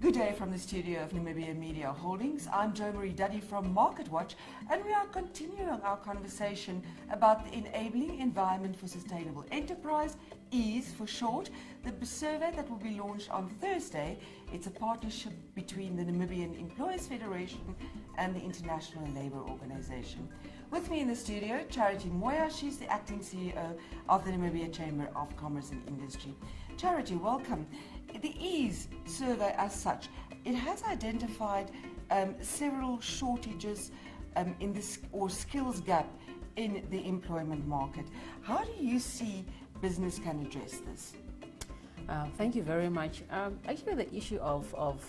Good day from the studio of Namibian Media Holdings. I'm Jo-Maré Duddy from Market Watch, and we are continuing our conversation about the Enabling Environment for Sustainable Enterprise, EESE for short, the survey that will be launched on Thursday. It's a partnership between the Namibian Employers Federation and the International Labour Organization. With me in the studio, Charity Mwiya. She's the acting CEO of the Namibia Chamber of Commerce and Industry. Charity, welcome. The EESE survey as such, it has identified several shortages in this or skills gap in the employment market. How do you see business can address this? Thank you very much. Actually, the issue of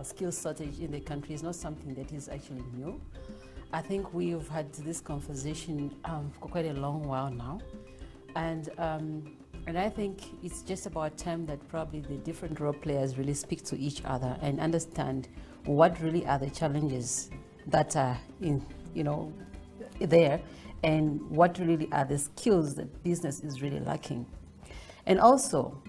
skills shortage in the country is not something that is actually new. I think we've had this conversation for quite a long while now, and I think it's just about time that probably the different role players really speak to each other and understand what really are the challenges that are there, and what really are the skills that business is really lacking. And also,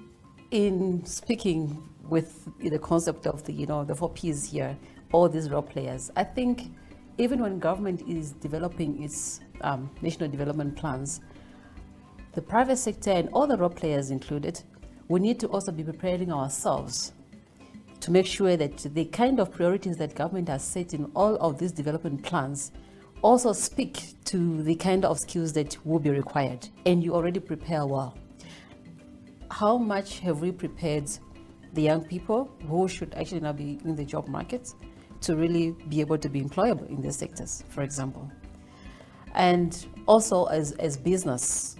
in speaking with the concept of the 4 Ps here, all these role players, I think even when government is developing its national development plans, the private sector and all the role players included, we need to also be preparing ourselves to make sure that the kind of priorities that government has set in all of these development plans also speak to the kind of skills that will be required, and you already prepare well. How much have we prepared the young people who should actually now be in the job market to really be able to be employable in these sectors, for example? And also as business,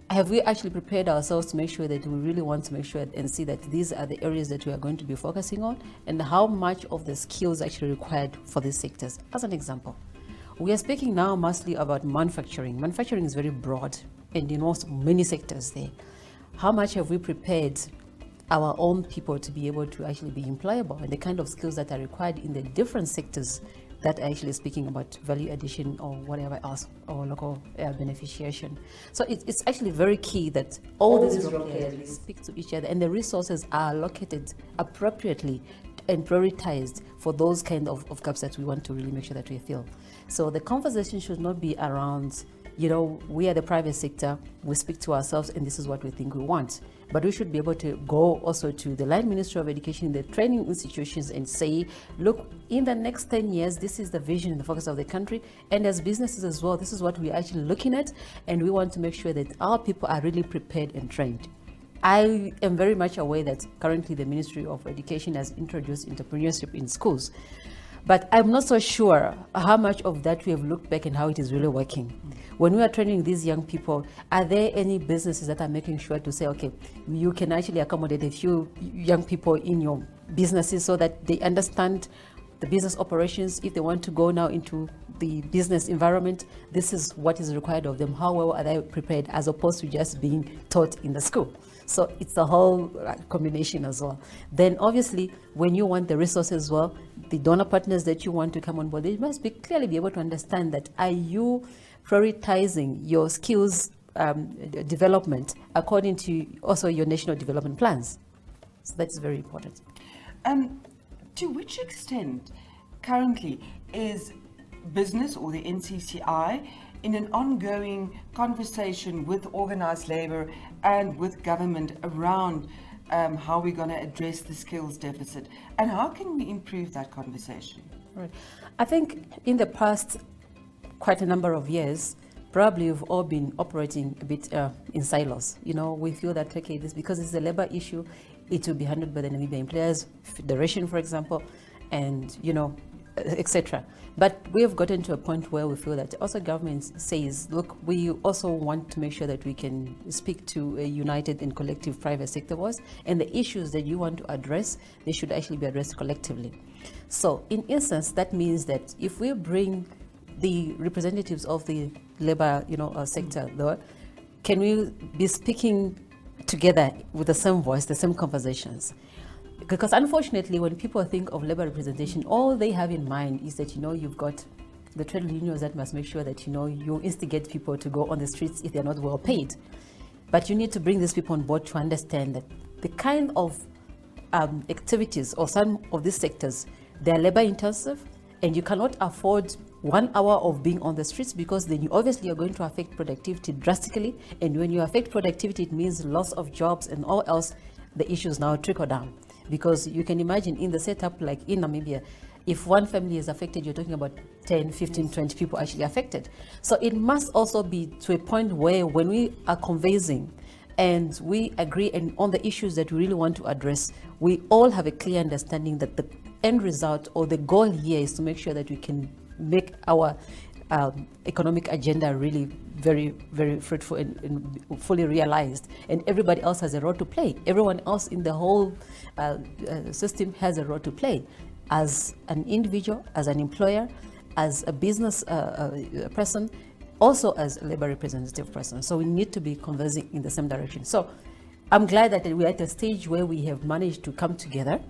have we actually prepared ourselves to make sure that we really want to make sure and see that these are the areas that we are going to be focusing on, and how much of the skills actually required for these sectors? As an example, we are speaking now mostly about manufacturing. Manufacturing is very broad and in many sectors there. How much have we prepared our own people to be able to actually be employable, and the kind of skills that are required in the different sectors that are actually speaking about value addition or whatever else, or local beneficiation? So it's actually very key that all these role players speak to each other, and the resources are allocated appropriately and prioritized for those kind of gaps that we want to really make sure that we fill. So the conversation should not be around, we are the private sector, we speak to ourselves and this is what we think we want. But we should be able to go also to the line Ministry of Education, the training institutions, and say, look, in the next 10 years, this is the vision and the focus of the country. And as businesses as well, this is what we're actually looking at. And we want to make sure that our people are really prepared and trained. I am very much aware that currently the Ministry of Education has introduced entrepreneurship in schools. But I'm not so sure how much of that we have looked back and how it is really working. When we are training these young people, are there any businesses that are making sure to say, okay, you can actually accommodate a few young people in your businesses so that they understand the business operations? If they want to go now into the business environment, this is what is required of them. How well are they prepared, as opposed to just being taught in the school? So it's a whole combination as well. Then obviously, when you want the resources as well, the donor partners that you want to come on board, they must clearly be able to understand that, are you prioritizing your skills development according to also your national development plans? So that's very important. To which extent currently is business or the NCCI in an ongoing conversation with organized labor and with government around how we're going to address the skills deficit, and how can we improve that conversation? Right. I think in the past quite a number of years, probably we've all been operating a bit in silos. We feel that, okay, this, because it's a labor issue, it will be handled by the Namibian Employers Federation, for example, and etc. But we have gotten to a point where we feel that also government says, look, we also want to make sure that we can speak to a united and collective private sector voice, and the issues that you want to address, they should actually be addressed collectively. So in instance, that means that if we bring the representatives of the labor sector though, can we be speaking together with the same voice, the same conversations? Because unfortunately, when people think of labor representation, all they have in mind is that, you've got the trade unions that must make sure that, you instigate people to go on the streets if they're not well paid. But you need to bring these people on board to understand that the kind of activities or some of these sectors, they are labor intensive, and you cannot afford 1 hour of being on the streets, because then you obviously are going to affect productivity drastically. And when you affect productivity, it means loss of jobs and all else. The issues now trickle down, because you can imagine in the setup like in Namibia, if one family is affected, you're talking about 10, 15, 20 people actually affected. So it must also be to a point where when we are conversing and we agree on the issues that we really want to address, we all have a clear understanding that the end result or the goal here is to make sure that we can make our economic agenda really very, very fruitful and fully realized. And everybody else has a role to play. Everyone else in the whole system has a role to play, as an individual, as an employer, as a business person, also as a labor representative person. So we need to be conversing in the same direction. So I'm glad that we're at a stage where we have managed to come together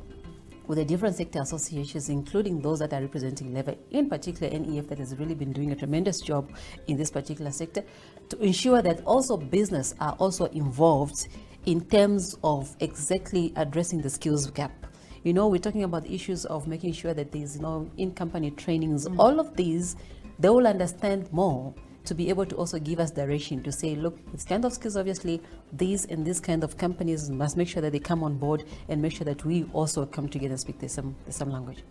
with the different sector associations, including those that are representing labor, in particular NEF, that has really been doing a tremendous job in this particular sector, to ensure that also business are also involved in terms of exactly addressing the skills gap. You know, we're talking about issues of making sure that there's, you know, in-company trainings, all of these, they will understand more to be able to also give us direction to say, look, this kind of skills, obviously, these and this kind of companies must make sure that they come on board and make sure that we also come together and speak the same language.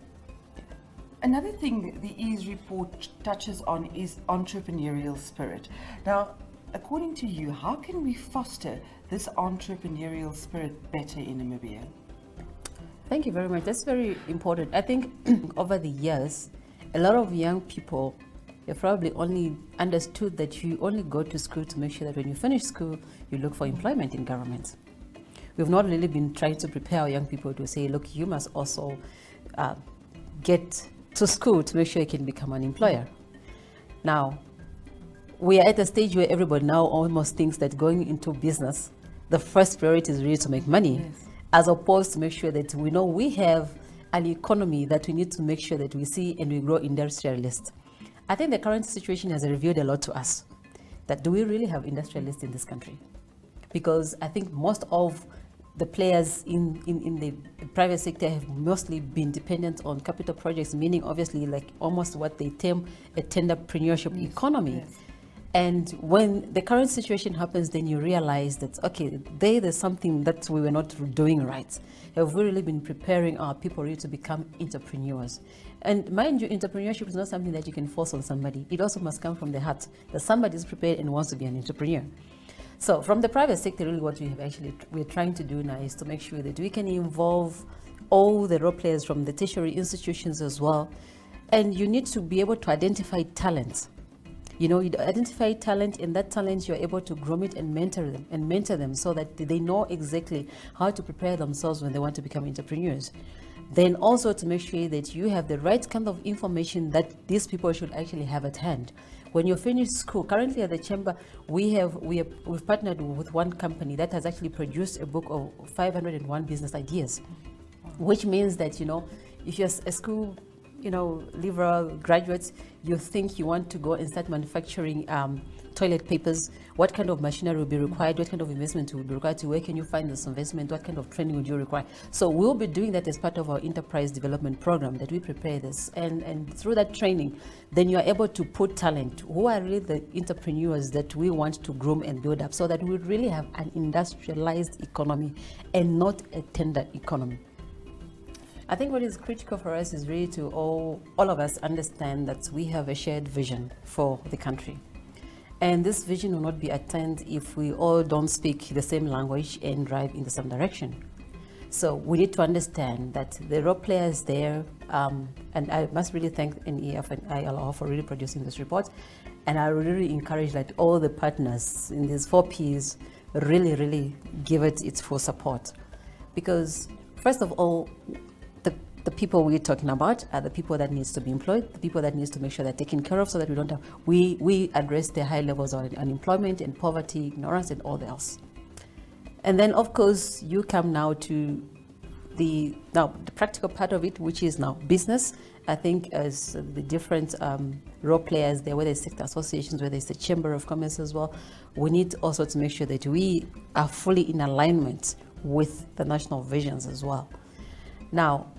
Another thing the EESE report touches on is entrepreneurial spirit. Now, according to you, how can we foster this entrepreneurial spirit better in Namibia? Thank you very much. That's very important. I think over the years, a lot of young people have probably only understood that you only go to school to make sure that when you finish school, you look for employment in government. We've not really been trying to prepare our young people to say, look, you must also get to school to make sure you can become an employer. Now, we are at a stage where everybody now almost thinks that going into business, the first priority is really to make money. Yes. As opposed to make sure that we know we have an economy that we need to make sure that we see and we grow industrialists. I think the current situation has revealed a lot to us. That do we really have industrialists in this country? Because I think most of the players in the private sector have mostly been dependent on capital projects, meaning obviously like almost what they term a tenderpreneurship economy. Yes. And when the current situation happens, then you realize that, okay, there's something that we were not doing right. Have we really been preparing our people really to become entrepreneurs? And mind you, entrepreneurship is not something that you can force on somebody. It also must come from the heart, that somebody is prepared and wants to be an entrepreneur. So from the private sector, really what we're trying to do now is to make sure that we can involve all the role players from the tertiary institutions as well. And you need to be able to identify talent. You know, you identify talent, and that talent you're able to groom it and mentor them so that they know exactly how to prepare themselves when they want to become entrepreneurs. Then also to make sure that you have the right kind of information that these people should actually have at hand. When you finish school, currently at the chamber, we've partnered with one company that has actually produced a book of 501 business ideas, which means that, you know, if you're a school, you know, liberal graduates, you think you want to go and start manufacturing toilet papers, what kind of machinery will be required, what kind of investment will be required, where can you find this investment, what kind of training would you require. So we'll be doing that as part of our enterprise development program, that we prepare this, and through that training, then you are able to put talent, who are really the entrepreneurs that we want to groom and build up, so that we really have an industrialized economy and not a tender economy. I think what is critical for us is really to all of us understand that we have a shared vision for the country. And this vision will not be attained if we all don't speak the same language and drive in the same direction. So we need to understand that the role players there, and I must really thank NEF and ILO for really producing this report. And I really encourage that all the partners in these 4 Ps really give it its full support. Because first of all, the people we're talking about are the people that needs to be employed, the people that needs to make sure they're taken care of, so that we address the high levels of unemployment and poverty, ignorance, and all else. And then, of course, you come now to the practical part of it, which is now business. I think as the different role players there, whether it's sector associations, whether it's the Chamber of Commerce as well, we need also to make sure that we are fully in alignment with the national visions as well. Now,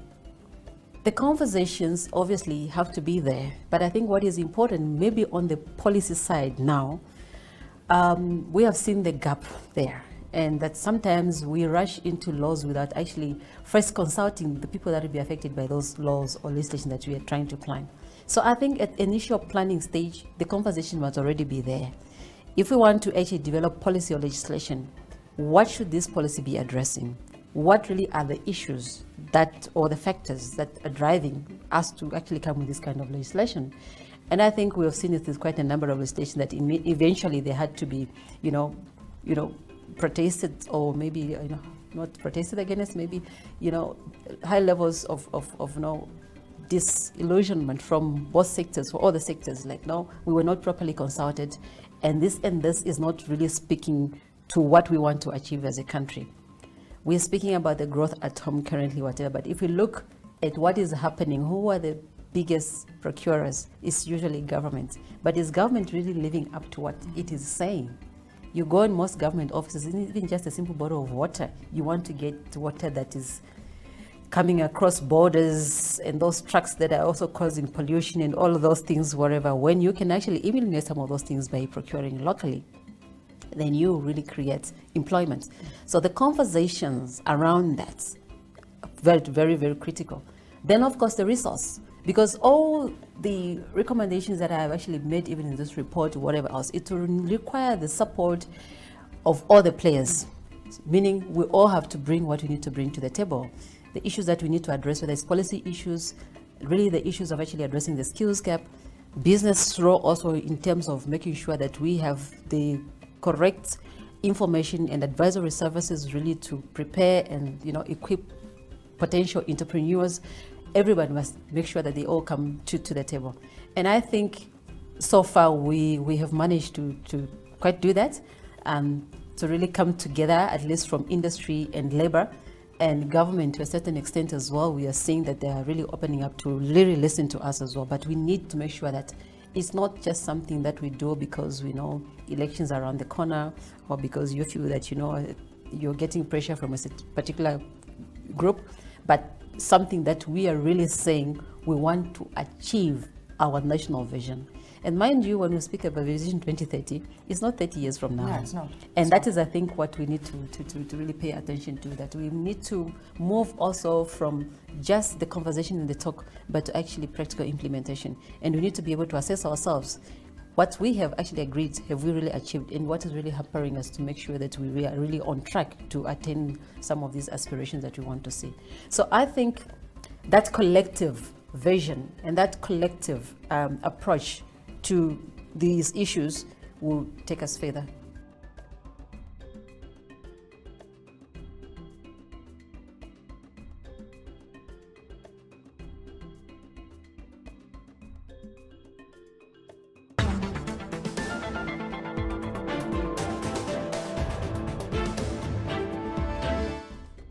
the conversations obviously have to be there, but I think what is important, maybe on the policy side now, we have seen the gap there, and that sometimes we rush into laws without actually first consulting the people that will be affected by those laws or legislation that we are trying to plan. So I think at initial planning stage, the conversation must already be there. If we want to actually develop policy or legislation, what should this policy be addressing? What really are the issues that, or the factors that are driving us to actually come with this kind of legislation? And I think we have seen it with quite a number of legislation that eventually they had to be, protested, or maybe, not protested against, maybe, high levels of disillusionment from both sectors, for all the sectors, like, no, we were not properly consulted, and this is not really speaking to what we want to achieve as a country. We're speaking about the growth at home currently, whatever, but if we look at what is happening, who are the biggest procurers? It's usually government. But is government really living up to what it is saying? You go in most government offices, even just a simple bottle of water, you want to get water that is coming across borders, and those trucks that are also causing pollution and all of those things, whatever, when you can actually eliminate some of those things by procuring locally, then you really create employment. So the conversations around that are very, very, very critical. Then, of course, the resource, because all the recommendations that I have actually made, even in this report or whatever else, it will require the support of all the players, meaning we all have to bring what we need to bring to the table. The issues that we need to address, whether it's policy issues, really the issues of actually addressing the skills gap, business role also in terms of making sure that we have the correct information and advisory services really to prepare and equip potential entrepreneurs. Everyone must make sure that they all come to the table. And I think so far we have managed to quite do that, to really come together, at least from industry and labor and government to a certain extent as well. We are seeing that they are really opening up to really listen to us as well. But we need to make sure that it's not just something that we do because we know elections are around the corner, or because you feel that you're getting pressure from a particular group, but something that we are really saying we want to achieve our national vision. And mind you, when we speak about Vision 2030, it's not 30 years from now. No, it's not. And that is, I think, what we need to really pay attention to, that we need to move also from just the conversation and the talk, but to actually practical implementation. And we need to be able to assess ourselves. What we have actually agreed, have we really achieved, and what is really hampering us to make sure that we are really on track to attain some of these aspirations that we want to see. So I think that collective vision and that collective approach to these issues will take us further.